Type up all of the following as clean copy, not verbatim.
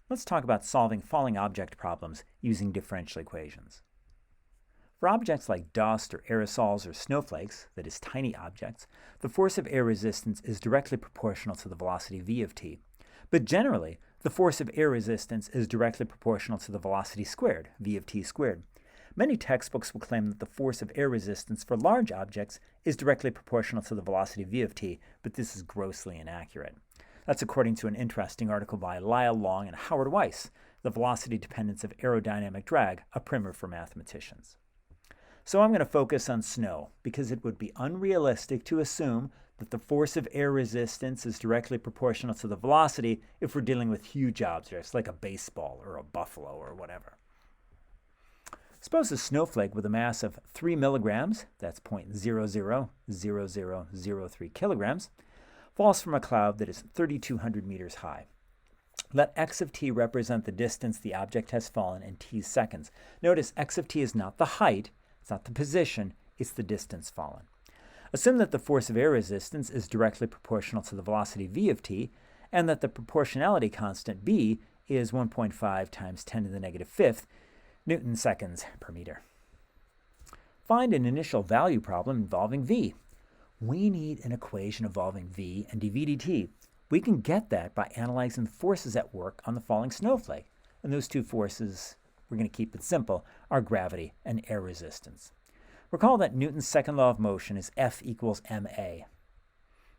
Let's talk about solving falling object problems using differential equations. For objects like dust or aerosols or snowflakes, that is tiny objects, the force of air resistance is directly proportional to the velocity v of t. But generally, the force of air resistance is directly proportional to the velocity squared, v of t squared. Many textbooks will claim that the force of air resistance for large objects is directly proportional to the velocity v of t, but this is grossly inaccurate. That's according to an interesting article by Lyle Long and Howard Weiss, The Velocity Dependence of Aerodynamic Drag, a primer for mathematicians. So I'm going to focus on snow because it would be unrealistic to assume that the force of air resistance is directly proportional to the velocity if we're dealing with huge objects like a baseball or a buffalo or whatever. Suppose a snowflake with a mass of 3 milligrams, that's 0.000003 kilograms, falls from a cloud that is 3,200 meters high. Let x of t represent the distance the object has fallen in t seconds. Notice x of t is not the height, it's not the position, it's the distance fallen. Assume that the force of air resistance is directly proportional to the velocity v of t, and that the proportionality constant b is 1.5 times 10 to the negative fifth Newton seconds per meter. Find an initial value problem involving v. We need an equation involving v and dv dt. We can get that by analyzing the forces at work on the falling snowflake. And those two forces, we're going to keep it simple, are gravity and air resistance. Recall that Newton's second law of motion is F equals ma.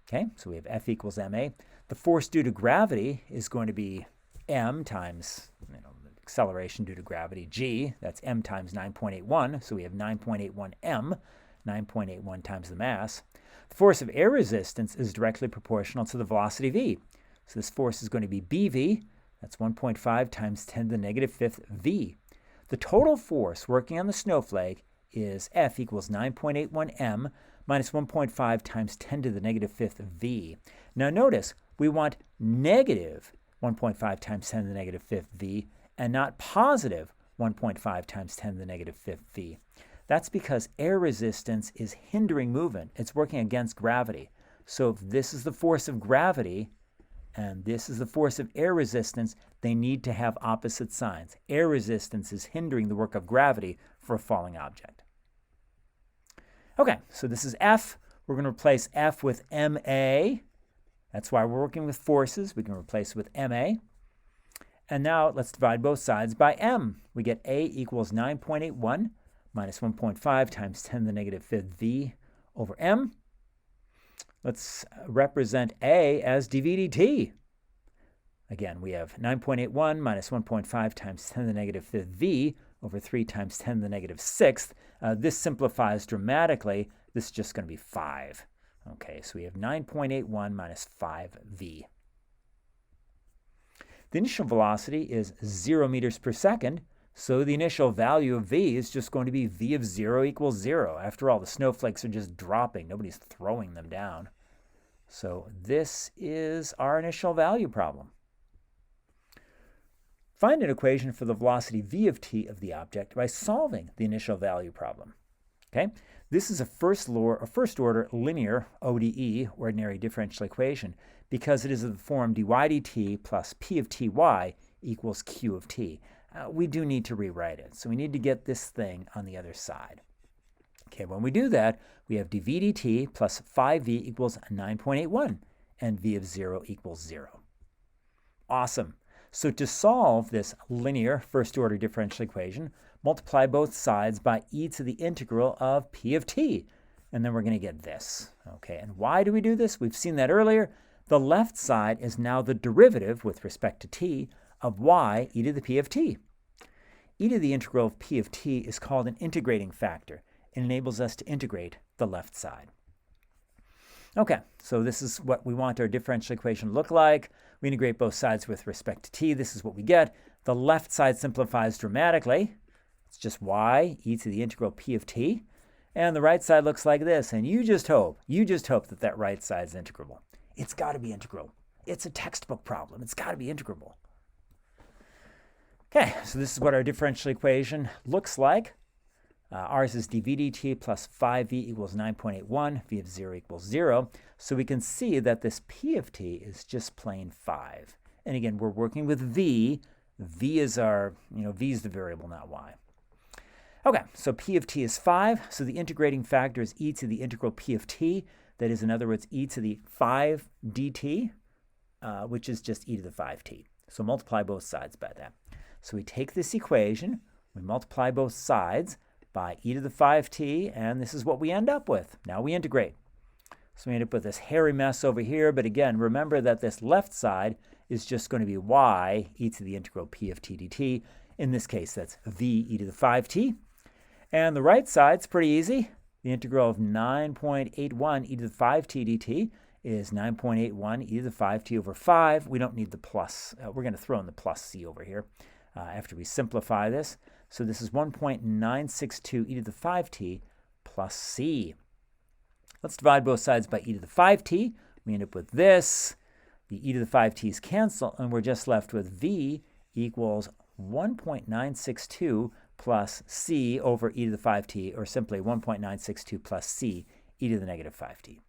Okay, so we have F equals ma. The force due to gravity is going to be m times, the acceleration due to gravity, g. That's m times 9.81. So we have 9.81 m, 9.81 times the mass. The force of air resistance is directly proportional to the velocity v. So this force is going to be bv. That's 1.5 times 10 to the negative fifth v. The total force working on the snowflake is F equals 9.81 m minus 1.5 times 10 to the negative fifth v. Now notice, we want negative 1.5 times 10 to the negative fifth v and not positive 1.5 times 10 to the negative fifth v. That's because air resistance is hindering movement. It's working against gravity. So if this is the force of gravity and this is the force of air resistance, they need to have opposite signs. Air resistance is hindering the work of gravity for a falling object. Okay, so this is F. We're going to replace F with ma. That's why we're working with forces. We can replace it with ma. And now let's divide both sides by m. We get a equals 9.81 minus 1.5 times 10 to the negative fifth v over m. Let's represent a as dv dt. Again, we have 9.81 minus 1.5 times 10 to the negative fifth v over 3 times 10 to the negative sixth. This simplifies dramatically. This is just going to be 5. Okay, so we have 9.81 minus 5v. The initial velocity is 0 meters per second. So the initial value of v is just going to be v of 0 equals 0. After all, the snowflakes are just dropping. Nobody's throwing them down. So this is our initial value problem. Find an equation for the velocity v of t of the object by solving the initial value problem. Okay? This is a first order linear ODE, ordinary differential equation, because it is of the form dy dt plus p of ty equals q of t. We do need to rewrite it. So we need to get this thing on the other side. Okay, when we do that, we have dv dt plus 5v equals 9.81, and v of 0 equals 0. Awesome. So to solve this linear first-order differential equation, multiply both sides by e to the integral of p of t, and then we're going to get this. Okay, and why do we do this? We've seen that earlier. The left side is now the derivative with respect to t of y e to the p of t. E to the integral of p of t is called an integrating factor. It enables us to integrate the left side. Okay, so this is what we want our differential equation to look like. We integrate both sides with respect to t. This is what we get. The left side simplifies dramatically. It's just y e to the integral p of t. And the right side looks like this. And you just hope that that right side is integrable. It's got to be integral. It's a textbook problem. It's got to be integrable. Okay, so this is what our differential equation looks like. Ours is dv dt plus 5v equals 9.81, v of 0 equals 0. So we can see that this p of t is just plain 5. And again, we're working with v, V is our, V is the variable, not y. Okay, so p of t is 5, so the integrating factor is e to the integral p of t. That is, in other words, e to the 5 dt, which is just e to the 5t. So multiply both sides by that. So we take this equation, we multiply both sides by e to the 5t, and this is what we end up with. Now we integrate. So we end up with this hairy mess over here, but again, remember that this left side is just going to be y, e to the integral p of t dt. In this case, that's v e to the 5t. And the right side's pretty easy. The integral of 9.81 e to the 5t dt is 9.81 e to the 5t over 5. We don't need the plus. We're going to throw in the plus c over here after we simplify this. So this is 1.962 e to the 5t plus c. Let's divide both sides by e to the 5t. We end up with this. The e to the 5t's cancel, and we're just left with v equals 1.962 plus c over e to the 5t, or simply 1.962 plus c e to the negative 5t.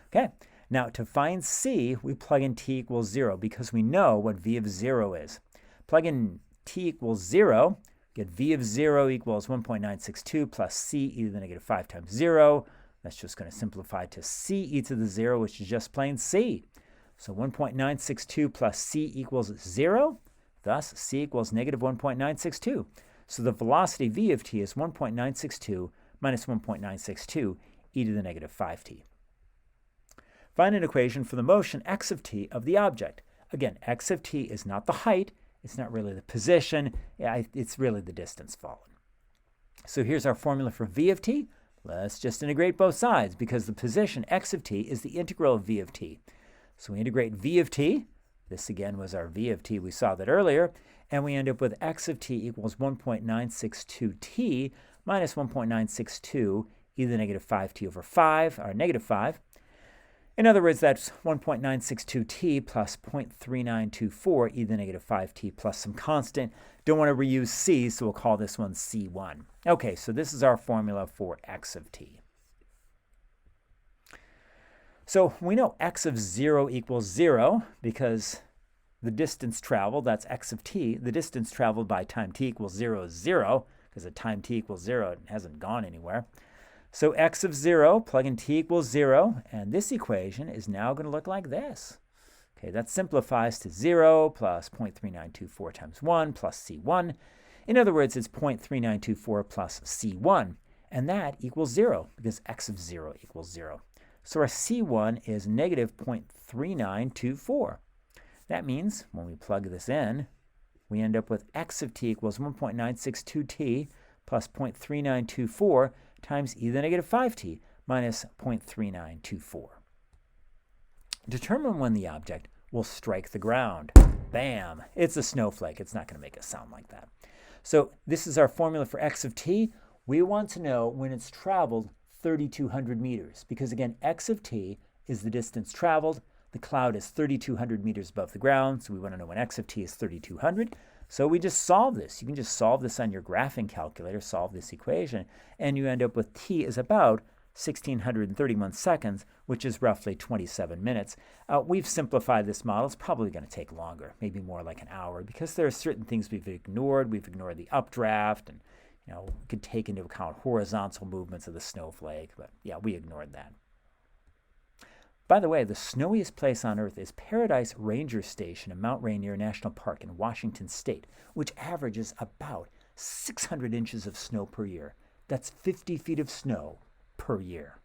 Okay, now to find c, we plug in t equals 0 because we know what v of 0 is. Plug in t equals 0, get v of 0 equals 1.962 plus c e to the negative 5 times 0. That's just going to simplify to c e to the 0, which is just plain c. So 1.962 plus c equals 0. Thus, c equals negative 1.962. So the velocity v of t is 1.962 minus 1.962 e to the negative 5t. Find an equation for the motion x of t of the object. Again, x of t is not the height. It's not really the position. It's really the distance fallen. So here's our formula for v of t. Let's just integrate both sides because the position x of t is the integral of v of t. So we integrate v of t. This again was our v of t. We saw that earlier. And we end up with x of t equals 1.962t minus 1.962 e to the negative 5t over 5, or negative 5. In other words, that's 1.962t plus 0.3924 e to the negative 5t plus some constant. Don't want to reuse c, so we'll call this one c1. Okay, so this is our formula for x of t. So we know x of 0 equals 0 because the distance traveled, that's x of t, the distance traveled by time t equals 0 is 0, because at time t equals 0, it hasn't gone anywhere. So x of 0, plug in t equals 0, and this equation is now going to look like this. Okay, that simplifies to 0 plus 0.3924 times 1 plus c1. In other words, it's 0.3924 plus c1, and that equals 0 because x of 0 equals 0. So our c1 is negative 0.3924. That means when we plug this in, we end up with x of t equals 1.962t plus 0.3924 times e to the negative 5t minus 0.3924. Determine when the object will strike the ground. Bam! It's a snowflake. It's not going to make a sound like that. So this is our formula for x of t. We want to know when it's traveled 3,200 meters because, again, x of t is the distance traveled. The cloud is 3,200 meters above the ground, so we want to know when x of t is 3,200. So we just solve this. You can just solve this on your graphing calculator, solve this equation, and you end up with t is about 1,631 seconds, which is roughly 27 minutes. We've simplified this model. It's probably going to take longer, maybe more like an hour, because there are certain things we've ignored. We've ignored the updraft, and we could take into account horizontal movements of the snowflake, but yeah, we ignored that. By the way, the snowiest place on Earth is Paradise Ranger Station in Mount Rainier National Park in Washington State, which averages about 600 inches of snow per year. That's 50 feet of snow per year.